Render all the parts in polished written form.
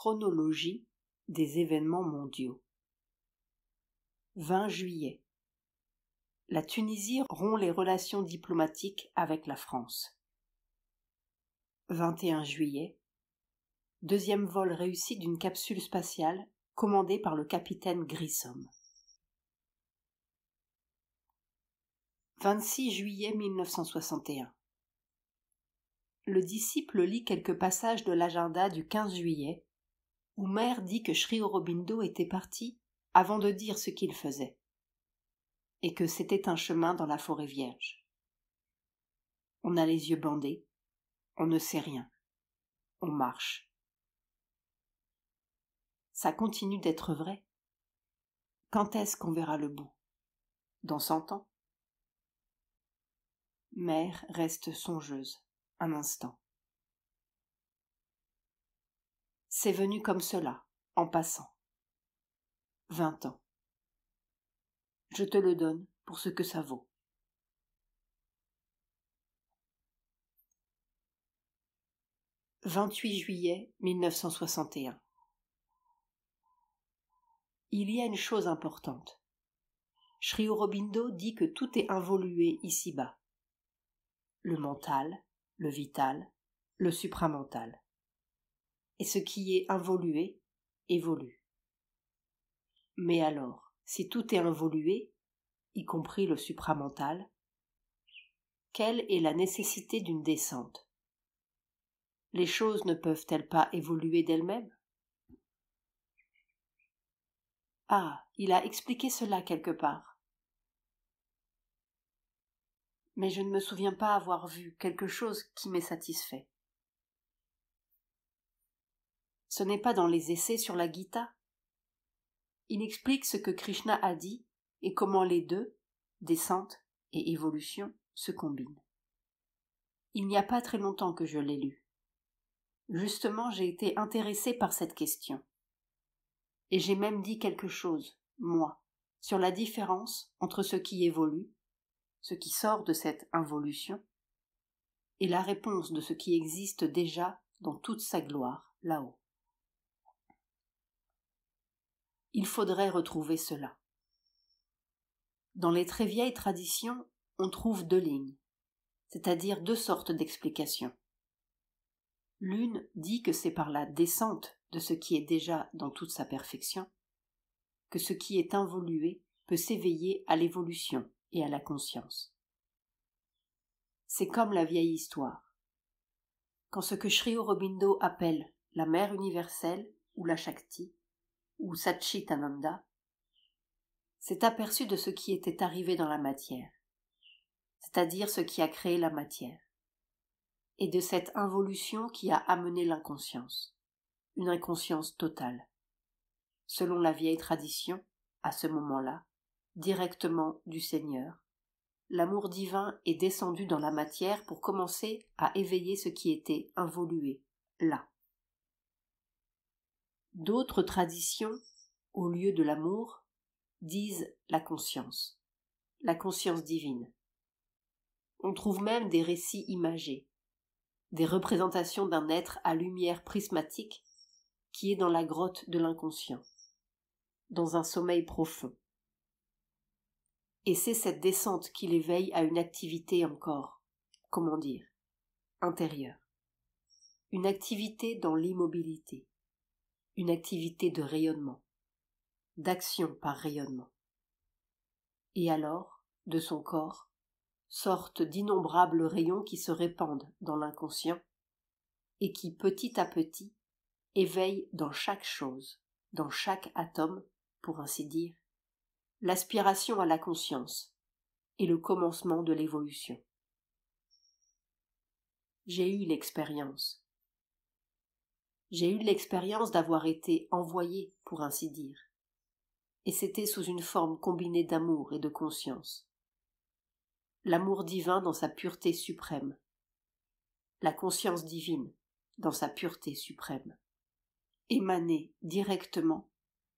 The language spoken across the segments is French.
Chronologie des événements mondiaux. 20 juillet. La Tunisie rompt les relations diplomatiques avec la France. 21 juillet. Deuxième vol réussi d'une capsule spatiale commandée par le capitaine Grissom. 26 juillet 1961. Le disciple lit quelques passages de l'agenda du 15 juillet, où Mère dit que Sri Aurobindo était parti avant de dire ce qu'il faisait, et que c'était un chemin dans la forêt vierge. On a les yeux bandés, on ne sait rien, on marche. Ça continue d'être vrai. Quand est-ce qu'on verra le bout? Dans 100 ans? Mère reste songeuse, un instant. C'est venu comme cela, en passant. 20 ans. Je te le donne pour ce que ça vaut. « 28 juillet 1961. Il y a une chose importante. Sri Aurobindo dit que tout est involué ici-bas. Le mental, le vital, le supramental. Et ce qui est involué, évolue. Mais alors, si tout est involué, y compris le supramental, quelle est la nécessité d'une descente? Les choses ne peuvent-elles pas évoluer d'elles-mêmes? Ah, il a expliqué cela quelque part. Mais je ne me souviens pas avoir vu quelque chose qui m'ait satisfait. Ce n'est pas dans les essais sur la Gita. Il explique ce que Krishna a dit et comment les deux, descente et évolution, se combinent. Il n'y a pas très longtemps que je l'ai lu. Justement, j'ai été intéressée par cette question. Et j'ai même dit quelque chose, moi, sur la différence entre ce qui évolue, ce qui sort de cette involution, et la réponse de ce qui existe déjà dans toute sa gloire, là-haut. Il faudrait retrouver cela. Dans les très vieilles traditions, on trouve 2 lignes, c'est-à-dire 2 sortes d'explications. L'une dit que c'est par la descente de ce qui est déjà dans toute sa perfection que ce qui est involué peut s'éveiller à l'évolution et à la conscience. C'est comme la vieille histoire. Quand ce que Sri Aurobindo appelle la mère universelle ou la Shakti ou Satchitananda s'est aperçu de ce qui était arrivé dans la matière, c'est-à-dire ce qui a créé la matière, et de cette involution qui a amené l'inconscience, une inconscience totale. Selon la vieille tradition, à ce moment-là, directement du Seigneur, l'amour divin est descendu dans la matière pour commencer à éveiller ce qui était involué, là. D'autres traditions, au lieu de l'amour, disent la conscience divine. On trouve même des récits imagés, des représentations d'un être à lumière prismatique qui est dans la grotte de l'inconscient, dans un sommeil profond. Et c'est cette descente qui l'éveille à une activité encore, intérieure. Une activité dans l'immobilité, une activité de rayonnement, d'action par rayonnement. Et alors, de son corps, sortent d'innombrables rayons qui se répandent dans l'inconscient et qui, petit à petit, éveillent dans chaque chose, dans chaque atome, pour ainsi dire, l'aspiration à la conscience et le commencement de l'évolution. J'ai eu l'expérience d'avoir été envoyé, pour ainsi dire, et c'était sous une forme combinée d'amour et de conscience. L'amour divin dans sa pureté suprême, la conscience divine dans sa pureté suprême, émanée directement,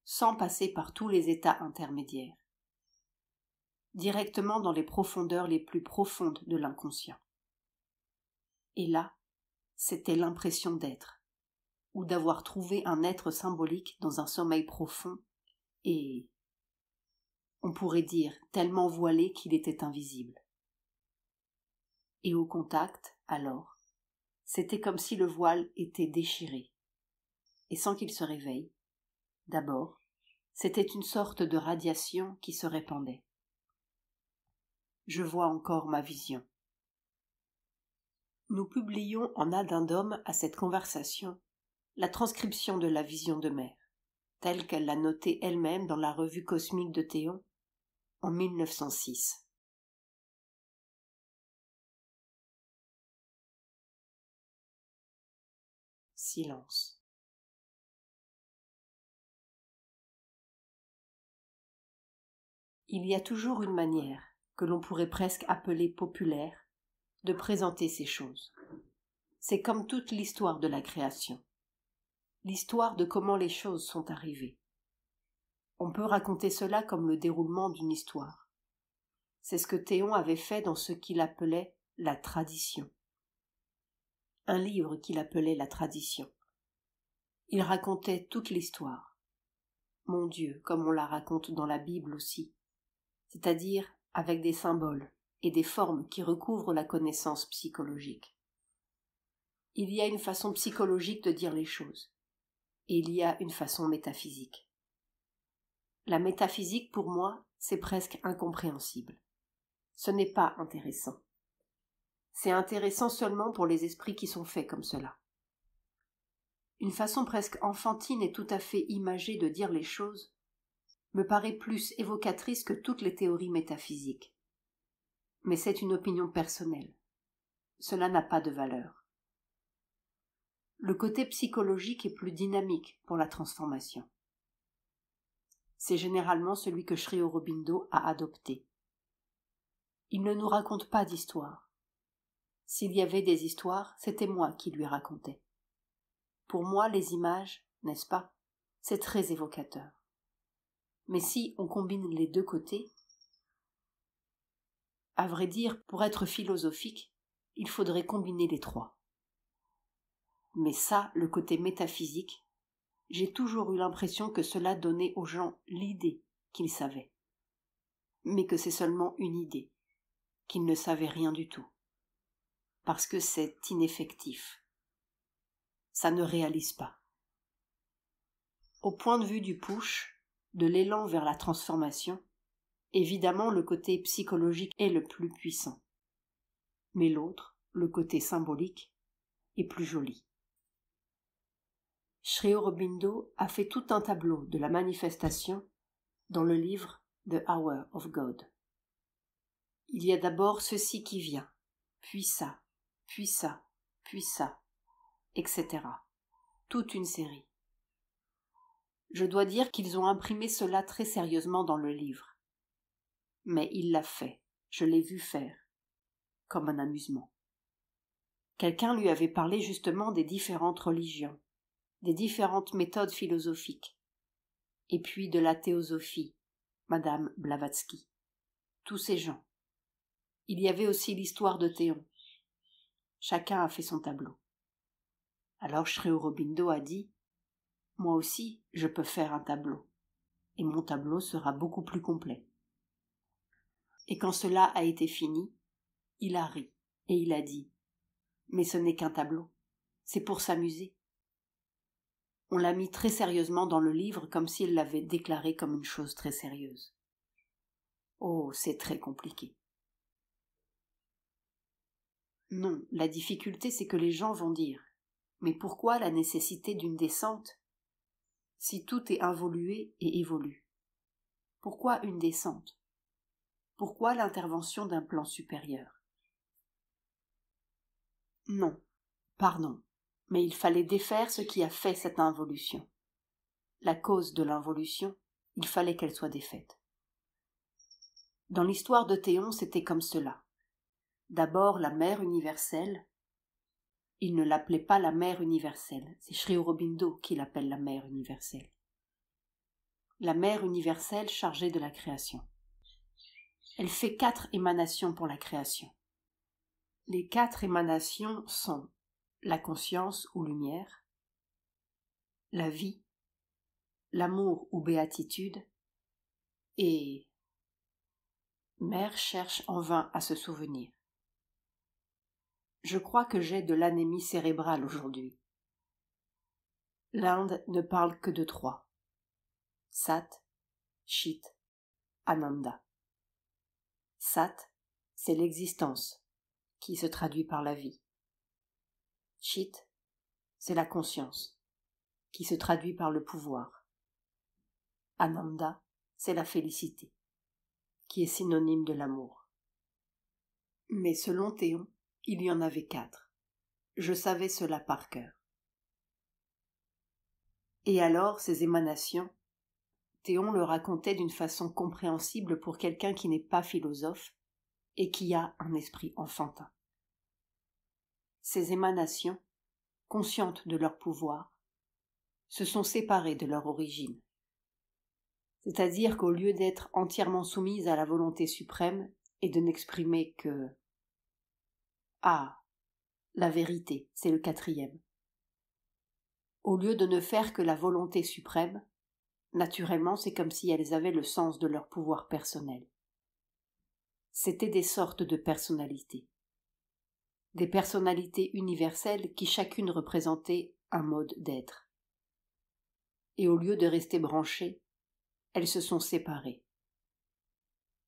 sans passer par tous les états intermédiaires, directement dans les profondeurs les plus profondes de l'inconscient. Et là, c'était l'impression d'être, ou d'avoir trouvé un être symbolique dans un sommeil profond et, on pourrait dire, tellement voilé qu'il était invisible. Et au contact, alors, c'était comme si le voile était déchiré. Et sans qu'il se réveille, d'abord, c'était une sorte de radiation qui se répandait. Je vois encore ma vision. Nous publions en addendum à cette conversation la transcription de la vision de Mère, telle qu'elle l'a notée elle-même dans la revue cosmique de Théon en 1906. Silence. Il y a toujours une manière, que l'on pourrait presque appeler populaire, de présenter ces choses. C'est comme toute l'histoire de la création. L'histoire de comment les choses sont arrivées. On peut raconter cela comme le déroulement d'une histoire. C'est ce que Théon avait fait dans ce qu'il appelait la tradition. Un livre qu'il appelait la tradition. Il racontait toute l'histoire. Mon Dieu, comme on la raconte dans la Bible aussi. C'est-à-dire avec des symboles et des formes qui recouvrent la connaissance psychologique. Il y a une façon psychologique de dire les choses, et il y a une façon métaphysique. La métaphysique, pour moi, c'est presque incompréhensible. Ce n'est pas intéressant. C'est intéressant seulement pour les esprits qui sont faits comme cela. Une façon presque enfantine et tout à fait imagée de dire les choses me paraît plus évocatrice que toutes les théories métaphysiques. Mais c'est une opinion personnelle. Cela n'a pas de valeur. Le côté psychologique est plus dynamique pour la transformation. C'est généralement celui que Sri Aurobindo a adopté. Il ne nous raconte pas d'histoire. S'il y avait des histoires, c'était moi qui lui racontais. Pour moi, les images, n'est-ce pas, c'est très évocateur. Mais si on combine les deux côtés, à vrai dire, pour être philosophique, il faudrait combiner les trois. Mais ça, le côté métaphysique, j'ai toujours eu l'impression que cela donnait aux gens l'idée qu'ils savaient. Mais que c'est seulement une idée, qu'ils ne savaient rien du tout. Parce que c'est ineffectif. Ça ne réalise pas. Au point de vue du push, de l'élan vers la transformation, évidemment le côté psychologique est le plus puissant. Mais l'autre, le côté symbolique, est plus joli. Sri Aurobindo a fait tout un tableau de la manifestation dans le livre The Hour of God. Il y a d'abord ceci qui vient, puis ça, puis ça, puis ça, etc. Toute une série. Je dois dire qu'ils ont imprimé cela très sérieusement dans le livre. Mais il l'a fait, je l'ai vu faire, comme un amusement. Quelqu'un lui avait parlé justement des différentes religions, des différentes méthodes philosophiques, et puis de la théosophie, Madame Blavatsky, tous ces gens. Il y avait aussi l'histoire de Théon. Chacun a fait son tableau. Alors Sri Aurobindo a dit « Moi aussi, je peux faire un tableau, et mon tableau sera beaucoup plus complet. » Et quand cela a été fini, il a ri, et il a dit « Mais ce n'est qu'un tableau, c'est pour s'amuser. » On l'a mis très sérieusement dans le livre comme s'il l'avait déclaré comme une chose très sérieuse. Oh, c'est très compliqué. Non, la difficulté c'est que les gens vont dire « Mais pourquoi la nécessité d'une descente si tout est involué et évolue? Pourquoi une descente? Pourquoi l'intervention d'un plan supérieur? » Non, pardon, mais il fallait défaire ce qui a fait cette involution. La cause de l'involution, il fallait qu'elle soit défaite. Dans l'histoire de Théon, c'était comme cela. D'abord la mère universelle. Il ne l'appelait pas la mère universelle, c'est Sri Aurobindo qui l'appelle la mère universelle. La mère universelle chargée de la création. Elle fait 4 émanations pour la création. Les 4 émanations sont la conscience ou lumière, la vie, l'amour ou béatitude, et Mère cherche en vain à se souvenir. Je crois que j'ai de l'anémie cérébrale aujourd'hui. L'Inde ne parle que de trois: Sat, Chit, Ananda. Sat, c'est l'existence, qui se traduit par la vie. Chit, c'est la conscience, qui se traduit par le pouvoir. Ananda, c'est la félicité, qui est synonyme de l'amour. Mais selon Théon, il y en avait 4. Je savais cela par cœur. Et alors, ces émanations, Théon le racontait d'une façon compréhensible pour quelqu'un qui n'est pas philosophe et qui a un esprit enfantin. Ces émanations, conscientes de leur pouvoir, se sont séparées de leur origine. C'est-à-dire qu'au lieu d'être entièrement soumises à la volonté suprême et de n'exprimer que « Ah, la vérité, c'est le 4e », au lieu de ne faire que la volonté suprême, naturellement c'est comme si elles avaient le sens de leur pouvoir personnel. C'étaient des sortes de personnalités. Des personnalités universelles qui chacune représentait un mode d'être. Et au lieu de rester branchées, elles se sont séparées.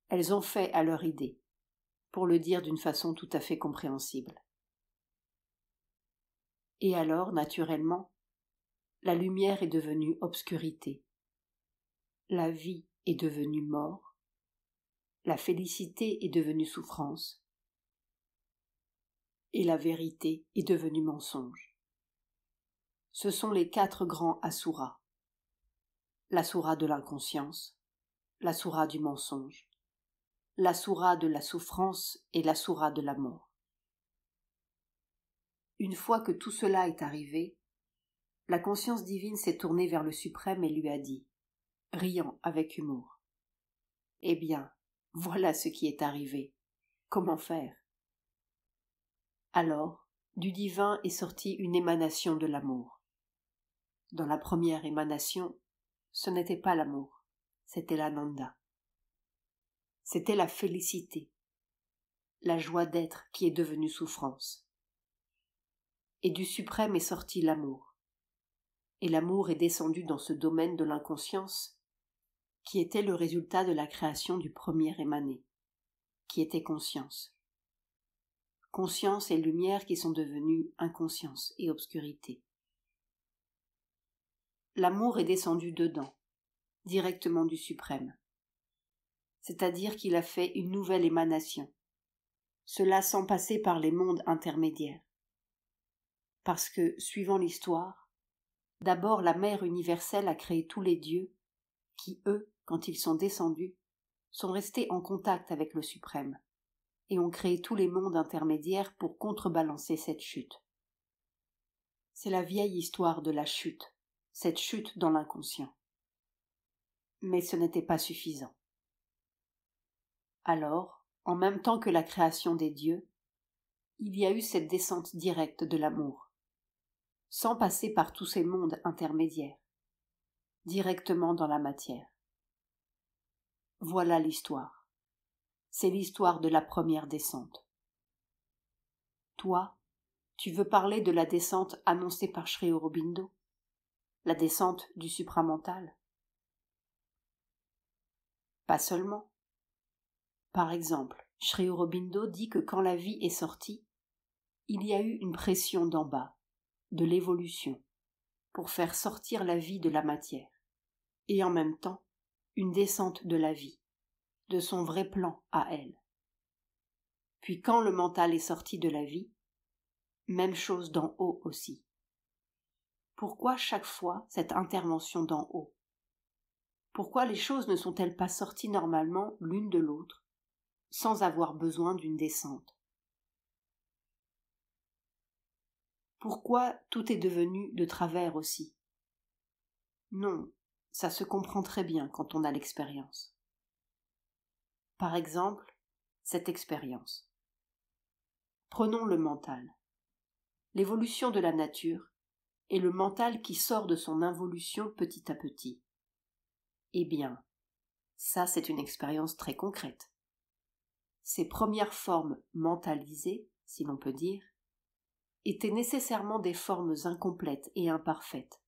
Elles ont fait à leur idée, pour le dire d'une façon tout à fait compréhensible. Et alors, naturellement, la lumière est devenue obscurité. La vie est devenue mort. La félicité est devenue souffrance. Et la vérité est devenue mensonge. Ce sont les 4 grands asuras. L'asura de l'inconscience, l'asura du mensonge, l'asura de la souffrance et l'asura de la mort. Une fois que tout cela est arrivé, la conscience divine s'est tournée vers le suprême et lui a dit, riant avec humour: « Eh bien, voilà ce qui est arrivé. Comment faire ?» Alors, du divin est sortie une émanation de l'amour. Dans la première émanation, ce n'était pas l'amour, c'était l'ananda. C'était la félicité, la joie d'être qui est devenue souffrance. Et du suprême est sorti l'amour. Et l'amour est descendu dans ce domaine de l'inconscience qui était le résultat de la création du premier émané, qui était conscience. Conscience et lumière qui sont devenues inconscience et obscurité. L'amour est descendu dedans, directement du suprême. C'est-à-dire qu'il a fait une nouvelle émanation, cela sans passer par les mondes intermédiaires. Parce que, suivant l'histoire, d'abord la Mère universelle a créé tous les dieux qui, eux, quand ils sont descendus, sont restés en contact avec le suprême et ont créé tous les mondes intermédiaires pour contrebalancer cette chute. C'est la vieille histoire de la chute, cette chute dans l'inconscient. Mais ce n'était pas suffisant. Alors, en même temps que la création des dieux, il y a eu cette descente directe de l'amour, sans passer par tous ces mondes intermédiaires, directement dans la matière. Voilà l'histoire. C'est l'histoire de la première descente. Toi, tu veux parler de la descente annoncée par Sri Aurobindo, la descente du supramental? Pas seulement. Par exemple, Sri Aurobindo dit que quand la vie est sortie, il y a eu une pression d'en bas, de l'évolution, pour faire sortir la vie de la matière, et en même temps, une descente de la vie, de son vrai plan à elle. Puis quand le mental est sorti de la vie, même chose d'en haut aussi. Pourquoi chaque fois cette intervention d'en haut? Pourquoi les choses ne sont-elles pas sorties normalement l'une de l'autre, sans avoir besoin d'une descente? Pourquoi tout est devenu de travers aussi? Non, ça se comprend très bien quand on a l'expérience. Par exemple, cette expérience. Prenons le mental. L'évolution de la nature et le mental qui sort de son involution petit à petit. Eh bien, ça c'est une expérience très concrète. Ces premières formes mentalisées, si l'on peut dire, étaient nécessairement des formes incomplètes et imparfaites,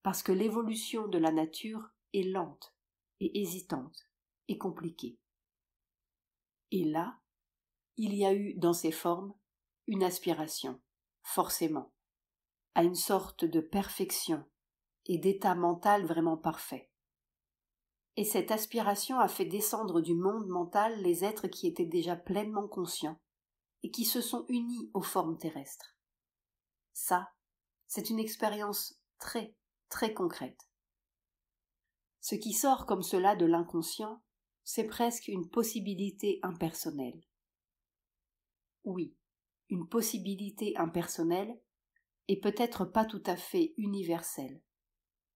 parce que l'évolution de la nature est lente et hésitante et compliquée. Et là, il y a eu dans ces formes une aspiration, forcément, à une sorte de perfection et d'état mental vraiment parfait. Et cette aspiration a fait descendre du monde mental les êtres qui étaient déjà pleinement conscients et qui se sont unis aux formes terrestres. Ça, c'est une expérience très, très concrète. Ce qui sort comme cela de l'inconscient, c'est presque une possibilité impersonnelle. Oui, une possibilité impersonnelle et peut-être pas tout à fait universelle,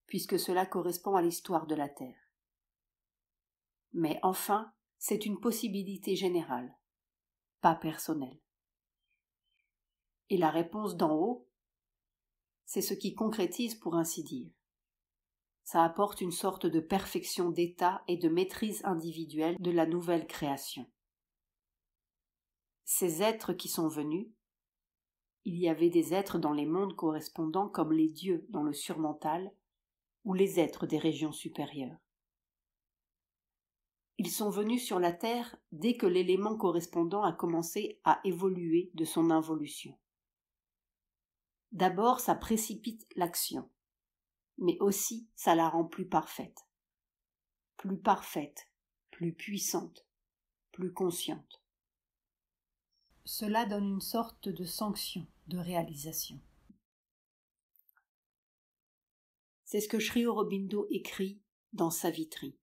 puisque cela correspond à l'histoire de la Terre. Mais enfin, c'est une possibilité générale, pas personnelle. Et la réponse d'en haut, c'est ce qui concrétise pour ainsi dire. Ça apporte une sorte de perfection d'état et de maîtrise individuelle de la nouvelle création. Ces êtres qui sont venus, il y avait des êtres dans les mondes correspondants comme les dieux dans le surmental ou les êtres des régions supérieures. Ils sont venus sur la Terre dès que l'élément correspondant a commencé à évoluer de son involution. D'abord, ça précipite l'action, mais aussi ça la rend plus parfaite, plus puissante, plus consciente. Cela donne une sorte de sanction, de réalisation. C'est ce que Sri Aurobindo écrit dans Savitri.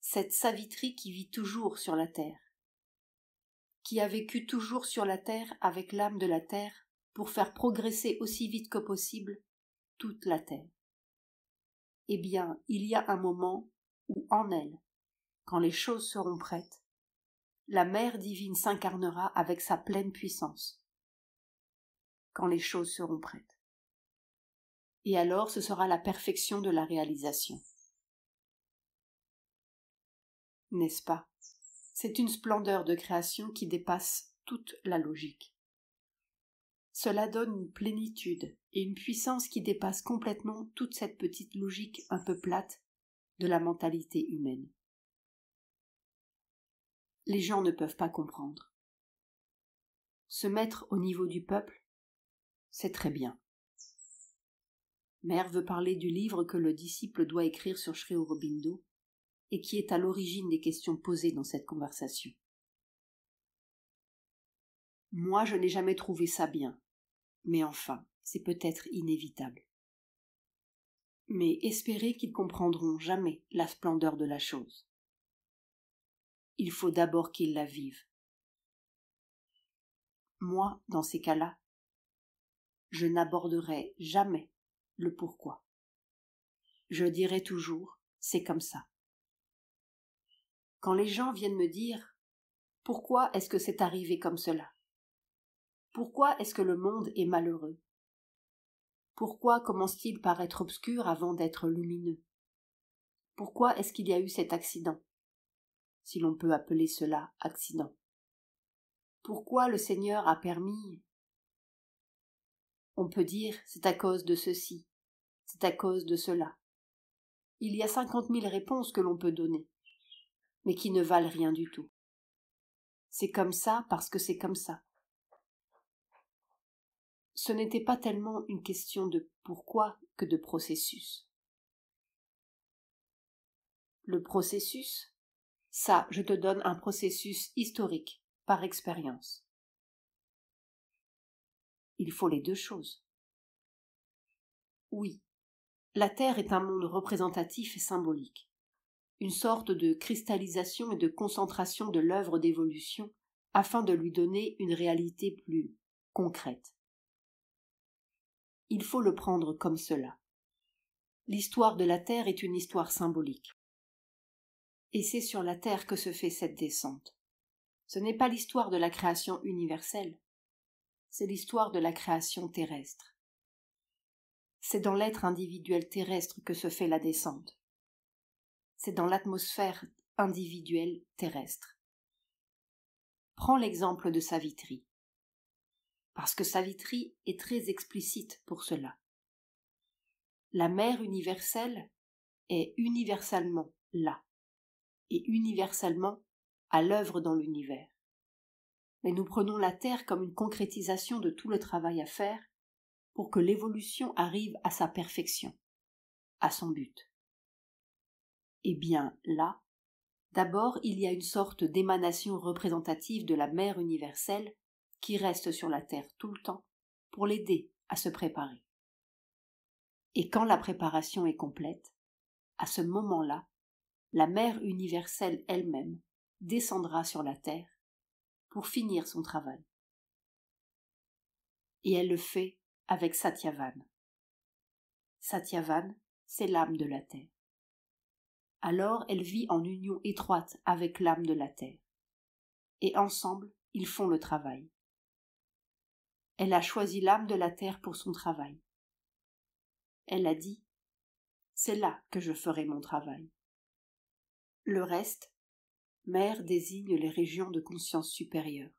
Cette Savitri qui vit toujours sur la terre, qui a vécu toujours sur la terre avec l'âme de la terre pour faire progresser aussi vite que possible toute la terre. Eh bien, il y a un moment où en elle, quand les choses seront prêtes, la mère divine s'incarnera avec sa pleine puissance. Quand les choses seront prêtes. Et alors ce sera la perfection de la réalisation. N'est-ce pas? C'est une splendeur de création qui dépasse toute la logique. Cela donne une plénitude et une puissance qui dépasse complètement toute cette petite logique un peu plate de la mentalité humaine. Les gens ne peuvent pas comprendre. Se mettre au niveau du peuple, c'est très bien. Mère veut parler du livre que le disciple doit écrire sur Sri Aurobindo et qui est à l'origine des questions posées dans cette conversation. Moi, je n'ai jamais trouvé ça bien, mais enfin, c'est peut-être inévitable. Mais espérez qu'ils comprendront jamais la splendeur de la chose. Il faut d'abord qu'ils la vivent. Moi, dans ces cas-là, je n'aborderai jamais le pourquoi. Je dirai toujours, c'est comme ça. Quand les gens viennent me dire « Pourquoi est-ce que c'est arrivé comme cela ? Pourquoi est-ce que le monde est malheureux ? Pourquoi commence-t-il par être obscur avant d'être lumineux ? Pourquoi est-ce qu'il y a eu cet accident ? Si l'on peut appeler cela accident. Pourquoi le Seigneur a permis ? On peut dire c'est à cause de ceci, c'est à cause de cela. Il y a 50 000 réponses que l'on peut donner, mais qui ne valent rien du tout. C'est comme ça parce que c'est comme ça. Ce n'était pas tellement une question de pourquoi que de processus. Le processus, ça, je te donne un processus historique, par expérience. Il faut les deux choses. Oui, la Terre est un monde représentatif et symbolique, une sorte de cristallisation et de concentration de l'œuvre d'évolution afin de lui donner une réalité plus concrète. Il faut le prendre comme cela. L'histoire de la Terre est une histoire symbolique. Et c'est sur la Terre que se fait cette descente. Ce n'est pas l'histoire de la création universelle, c'est l'histoire de la création terrestre. C'est dans l'être individuel terrestre que se fait la descente. C'est dans l'atmosphère individuelle terrestre. Prends l'exemple de Savitri, parce que Savitri est très explicite pour cela. La mère universelle est universellement là, et universellement à l'œuvre dans l'univers. Mais nous prenons la Terre comme une concrétisation de tout le travail à faire pour que l'évolution arrive à sa perfection, à son but. Eh bien, là, d'abord il y a une sorte d'émanation représentative de la mère universelle qui reste sur la Terre tout le temps pour l'aider à se préparer. Et quand la préparation est complète, à ce moment-là, la mère universelle elle-même descendra sur la terre pour finir son travail. Et elle le fait avec Satyavan. Satyavan, c'est l'âme de la terre. Alors elle vit en union étroite avec l'âme de la terre. Et ensemble, ils font le travail. Elle a choisi l'âme de la terre pour son travail. Elle a dit « C'est là que je ferai mon travail ». Le reste, mère désigne les régions de conscience supérieure.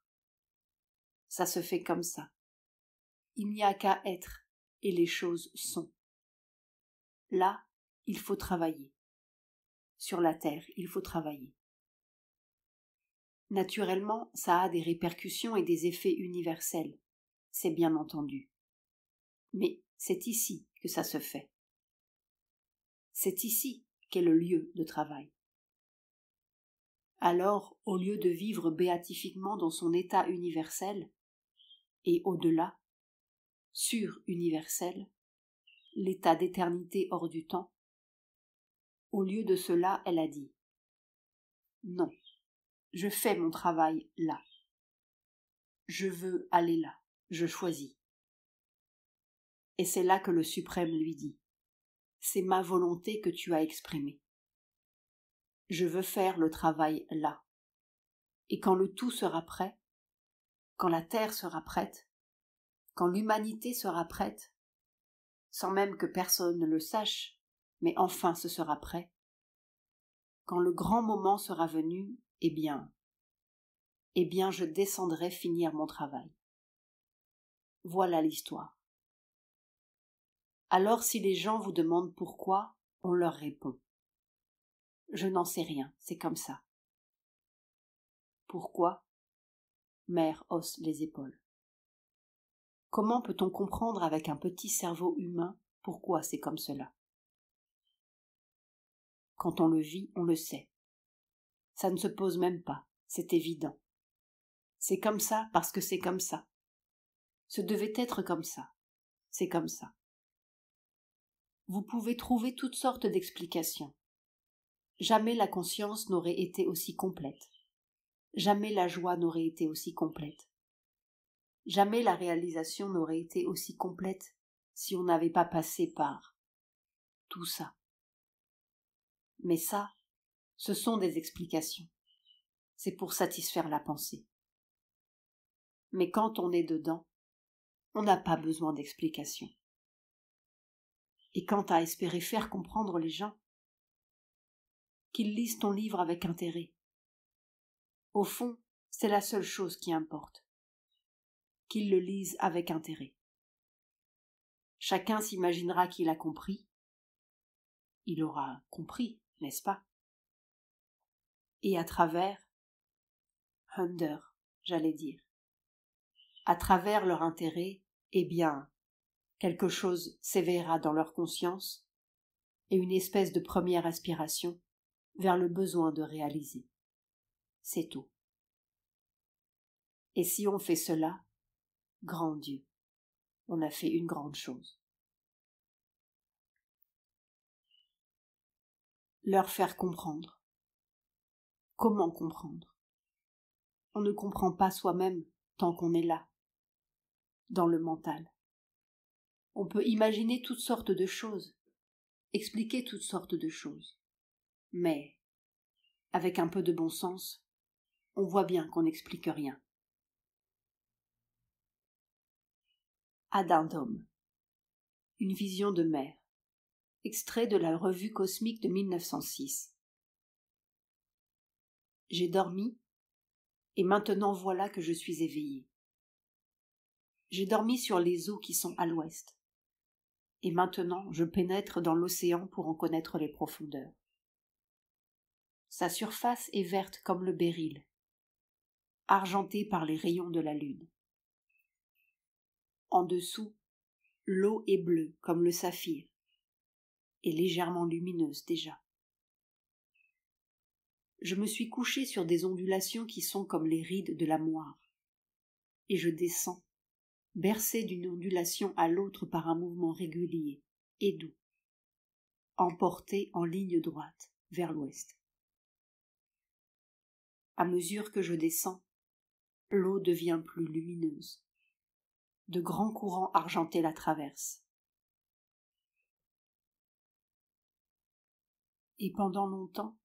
Ça se fait comme ça. Il n'y a qu'à être, et les choses sont. Là, il faut travailler. Sur la terre, il faut travailler. Naturellement, ça a des répercussions et des effets universels, c'est bien entendu. Mais c'est ici que ça se fait. C'est ici qu'est le lieu de travail. Alors, au lieu de vivre béatifiquement dans son état universel, et au-delà, sur-universel, l'état d'éternité hors du temps, au lieu de cela, elle a dit « Non, je fais mon travail là. Je veux aller là, je choisis. » Et c'est là que le Suprême lui dit « C'est ma volonté que tu as exprimée. Je veux faire le travail là. Et quand le tout sera prêt, quand la terre sera prête, quand l'humanité sera prête, sans même que personne ne le sache, mais enfin ce sera prêt, quand le grand moment sera venu, eh bien, je descendrai finir mon travail. » Voilà l'histoire. Alors si les gens vous demandent pourquoi, on leur répond. Je n'en sais rien, c'est comme ça. Pourquoi ? Mère hausse les épaules. Comment peut-on comprendre avec un petit cerveau humain pourquoi c'est comme cela ? Quand on le vit, on le sait. Ça ne se pose même pas, c'est évident. C'est comme ça parce que c'est comme ça. Ce devait être comme ça. C'est comme ça. Vous pouvez trouver toutes sortes d'explications. Jamais la conscience n'aurait été aussi complète. Jamais la joie n'aurait été aussi complète. Jamais la réalisation n'aurait été aussi complète si on n'avait pas passé par tout ça. Mais ça, ce sont des explications. C'est pour satisfaire la pensée. Mais quand on est dedans, on n'a pas besoin d'explications. Et quant à espérer faire comprendre les gens, qu'ils lisent ton livre avec intérêt. Au fond, c'est la seule chose qui importe. Qu'ils le lisent avec intérêt. Chacun s'imaginera qu'il a compris. Il aura compris, n'est-ce pas ? Et à travers, j'allais dire, à travers leur intérêt, eh bien, quelque chose s'éveillera dans leur conscience et une espèce de première aspiration vers le besoin de réaliser. C'est tout. Et si on fait cela, grand Dieu, on a fait une grande chose. Leur faire comprendre. Comment comprendre ? On ne comprend pas soi-même tant qu'on est là, dans le mental. On peut imaginer toutes sortes de choses, expliquer toutes sortes de choses, mais, avec un peu de bon sens, on voit bien qu'on n'explique rien. Addendum. Une vision de mer. Extrait de la Revue cosmique de 1906. J'ai dormi, et maintenant voilà que je suis éveillé. J'ai dormi sur les eaux qui sont à l'ouest, et maintenant je pénètre dans l'océan pour en connaître les profondeurs. Sa surface est verte comme le béryl, argentée par les rayons de la lune. En dessous, l'eau est bleue comme le saphir, et légèrement lumineuse déjà. Je me suis couché sur des ondulations qui sont comme les rides de la moire, et je descends, bercé d'une ondulation à l'autre par un mouvement régulier et doux, emporté en ligne droite vers l'ouest. À mesure que je descends, l'eau devient plus lumineuse. De grands courants argentés la traversent. Et pendant longtemps,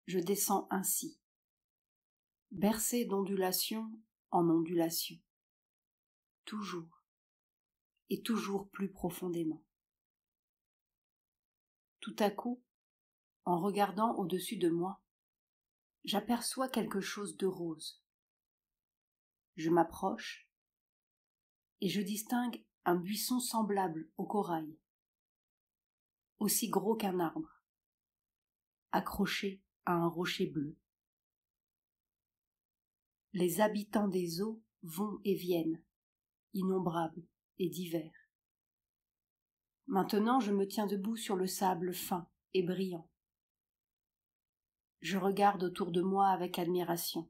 je descends ainsi, bercé d'ondulation en ondulation, toujours et toujours plus profondément. Tout à coup, en regardant au-dessus de moi, j'aperçois quelque chose de rose. Je m'approche et je distingue un buisson semblable au corail, aussi gros qu'un arbre, accroché à un rocher bleu. Les habitants des eaux vont et viennent, innombrables et divers. Maintenant je me tiens debout sur le sable fin et brillant. Je regarde autour de moi avec admiration.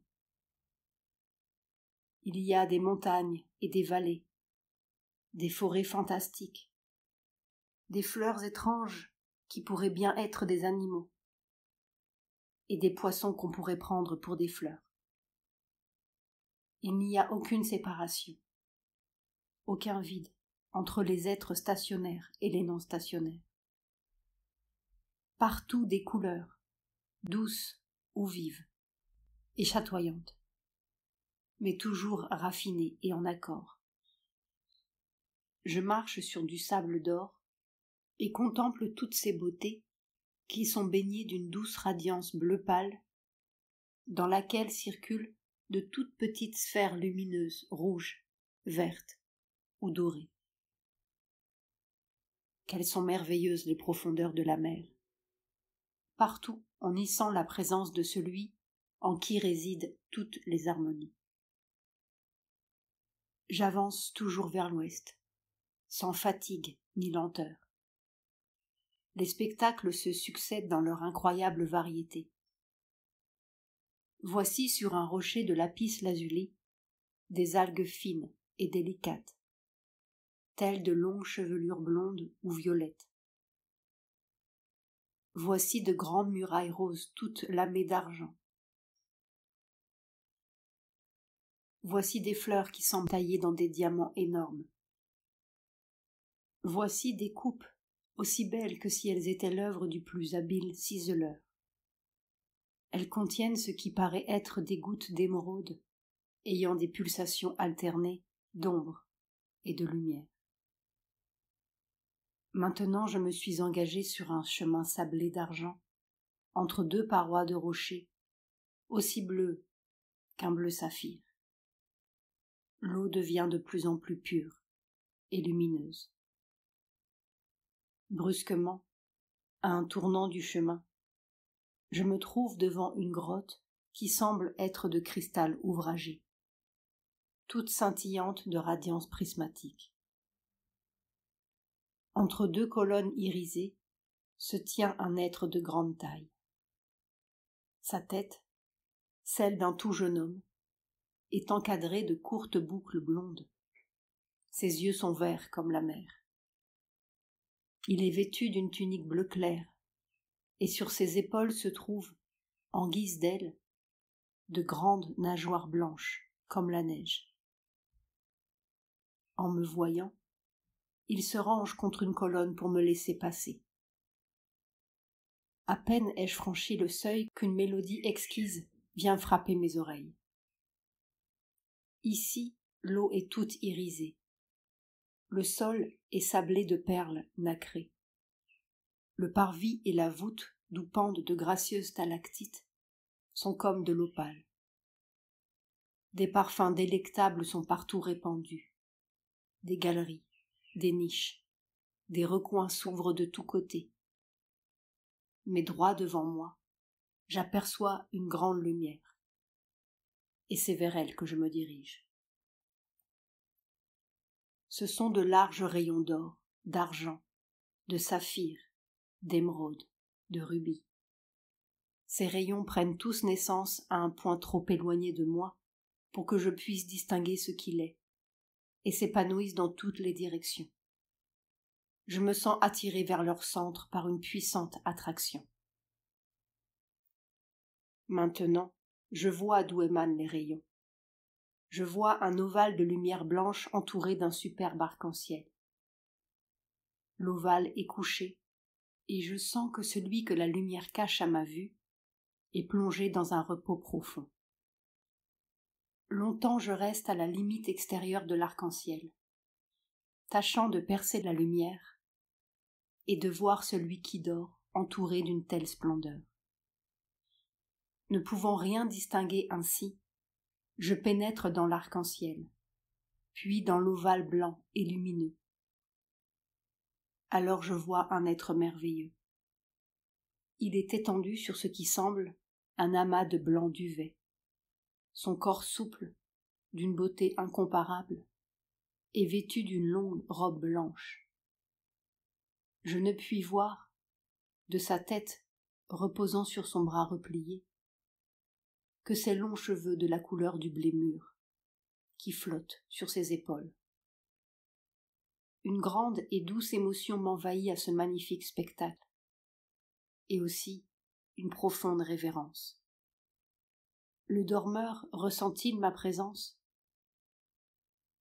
Il y a des montagnes et des vallées, des forêts fantastiques, des fleurs étranges qui pourraient bien être des animaux, et des poissons qu'on pourrait prendre pour des fleurs. Il n'y a aucune séparation, aucun vide entre les êtres stationnaires et les non stationnaires. Partout des couleurs, douces ou vives, et chatoyantes, mais toujours raffinées et en accord. Je marche sur du sable d'or et contemple toutes ces beautés qui sont baignées d'une douce radiance bleu pâle, dans laquelle circulent de toutes petites sphères lumineuses, rouges, vertes ou dorées. Quelles sont merveilleuses les profondeurs de la mer. Partout on y sent la présence de celui en qui résident toutes les harmonies. J'avance toujours vers l'ouest, sans fatigue ni lenteur. Les spectacles se succèdent dans leur incroyable variété. Voici sur un rocher de lapis lazuli des algues fines et délicates, telles de longues chevelures blondes ou violettes. Voici de grandes murailles roses toutes lamées d'argent. Voici des fleurs qui semblent taillées dans des diamants énormes. Voici des coupes aussi belles que si elles étaient l'œuvre du plus habile ciseleur. Elles contiennent ce qui paraît être des gouttes d'émeraude, ayant des pulsations alternées d'ombre et de lumière. Maintenant je me suis engagé sur un chemin sablé d'argent, entre deux parois de rochers, aussi bleues qu'un bleu saphir. L'eau devient de plus en plus pure et lumineuse. Brusquement, à un tournant du chemin, je me trouve devant une grotte qui semble être de cristal ouvragé, toute scintillante de radiance prismatique. Entre deux colonnes irisées se tient un être de grande taille. Sa tête, celle d'un tout jeune homme, est encadrée de courtes boucles blondes. Ses yeux sont verts comme la mer. Il est vêtu d'une tunique bleu clair, et sur ses épaules se trouvent, en guise d'ailes, de grandes nageoires blanches comme la neige. En me voyant, il se range contre une colonne pour me laisser passer. À peine ai-je franchi le seuil qu'une mélodie exquise vient frapper mes oreilles. Ici, l'eau est toute irisée. Le sol est sablé de perles nacrées. Le parvis et la voûte, d'où pendent de gracieuses stalactites, sont comme de l'opale. Des parfums délectables sont partout répandus. Des galeries, des niches, des recoins s'ouvrent de tous côtés. Mais droit devant moi, j'aperçois une grande lumière. Et c'est vers elle que je me dirige. Ce sont de larges rayons d'or, d'argent, de saphir, d'émeraude, de rubis. Ces rayons prennent tous naissance à un point trop éloigné de moi pour que je puisse distinguer ce qu'il est, et s'épanouissent dans toutes les directions. Je me sens attiré vers leur centre par une puissante attraction. Maintenant, je vois d'où émanent les rayons. Je vois un ovale de lumière blanche entouré d'un superbe arc-en-ciel. L'ovale est couché, et je sens que celui que la lumière cache à ma vue est plongé dans un repos profond. Longtemps je reste à la limite extérieure de l'arc-en-ciel, tâchant de percer la lumière et de voir celui qui dort entouré d'une telle splendeur. Ne pouvant rien distinguer ainsi, je pénètre dans l'arc-en-ciel, puis dans l'ovale blanc et lumineux. Alors je vois un être merveilleux. Il est étendu sur ce qui semble un amas de blanc duvet. Son corps souple, d'une beauté incomparable, est vêtu d'une longue robe blanche. Je ne puis voir, de sa tête reposant sur son bras replié, que ses longs cheveux de la couleur du blé mûr, qui flottent sur ses épaules. Une grande et douce émotion m'envahit à ce magnifique spectacle, et aussi une profonde révérence. Le dormeur ressent-il ma présence?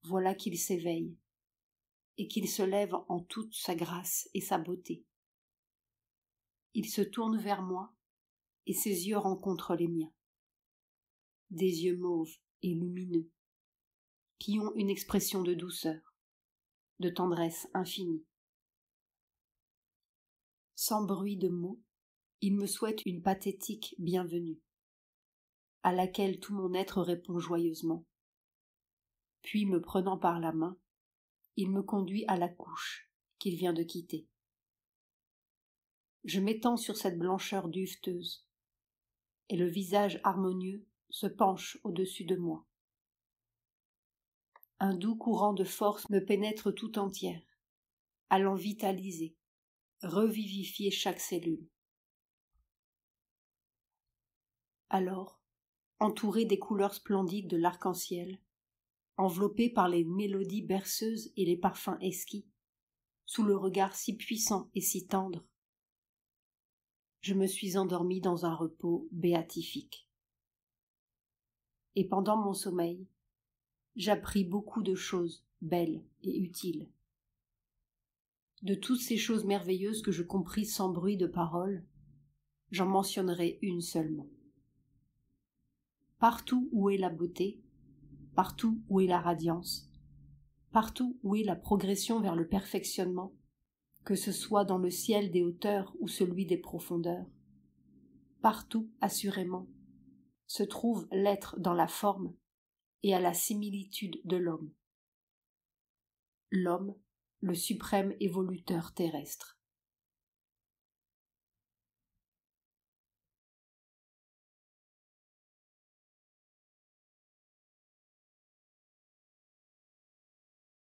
Voilà qu'il s'éveille, et qu'il se lève en toute sa grâce et sa beauté. Il se tourne vers moi, et ses yeux rencontrent les miens. Des yeux mauves et lumineux, qui ont une expression de douceur, de tendresse infinie. Sans bruit de mots, il me souhaite une pathétique bienvenue, à laquelle tout mon être répond joyeusement. Puis, me prenant par la main, il me conduit à la couche qu'il vient de quitter. Je m'étends sur cette blancheur duveteuse, et le visage harmonieux se penche au-dessus de moi. Un doux courant de force me pénètre tout entière, allant vitaliser, revivifier chaque cellule. Alors, entouré des couleurs splendides de l'arc-en-ciel, enveloppé par les mélodies berceuses et les parfums exquis, sous le regard si puissant et si tendre, je me suis endormi dans un repos béatifique. Et pendant mon sommeil, j'appris beaucoup de choses belles et utiles. De toutes ces choses merveilleuses que je compris sans bruit de parole, j'en mentionnerai une seulement. Partout où est la beauté, partout où est la radiance, partout où est la progression vers le perfectionnement, que ce soit dans le ciel des hauteurs ou celui des profondeurs, partout, assurément, se trouve l'être dans la forme et à la similitude de l'homme. L'homme, le suprême évoluteur terrestre.